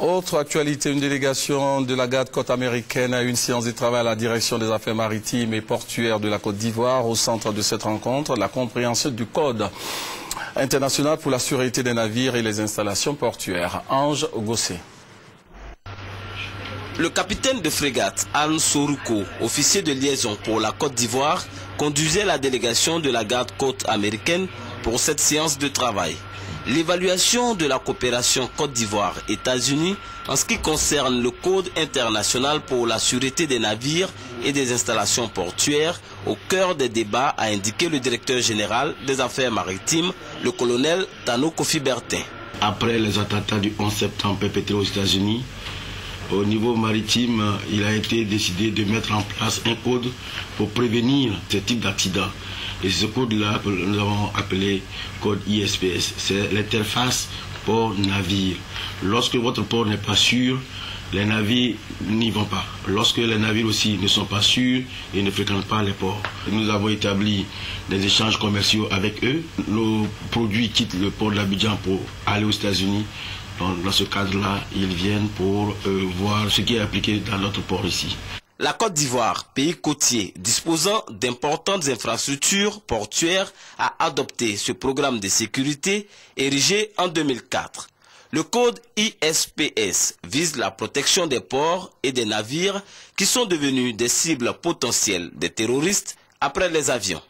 Autre actualité, une délégation de la garde côte américaine a eu une séance de travail à la direction des affaires maritimes et portuaires de la Côte d'Ivoire. Au centre de cette rencontre, la compréhension du code international pour la sûreté des navires et les installations portuaires. Ange Gossé. Le capitaine de frégate Anne Soruko, officier de liaison pour la Côte d'Ivoire, conduisait la délégation de la garde côte américaine pour cette séance de travail. L'évaluation de la coopération Côte d'Ivoire-États-Unis en ce qui concerne le Code international pour la sûreté des navires et des installations portuaires au cœur des débats, a indiqué le directeur général des affaires maritimes, le colonel Tano Kofi Bertin. Après les attentats du 11 septembre perpétrés aux États-Unis, au niveau maritime, il a été décidé de mettre en place un code pour prévenir ce type d'accident. Et ce code-là, nous avons appelé code ISPS. C'est l'interface port-navire. Lorsque votre port n'est pas sûr, les navires n'y vont pas. Lorsque les navires aussi ne sont pas sûrs, ils ne fréquentent pas les ports. Nous avons établi des échanges commerciaux avec eux. Nos produits quittent le port d'Abidjan pour aller aux États-Unis. Dans ce cadre-là, ils viennent pour voir ce qui est appliqué dans notre port ici. La Côte d'Ivoire, pays côtier disposant d'importantes infrastructures portuaires, a adopté ce programme de sécurité érigé en 2004. Le code ISPS vise la protection des ports et des navires qui sont devenus des cibles potentielles des terroristes après les avions.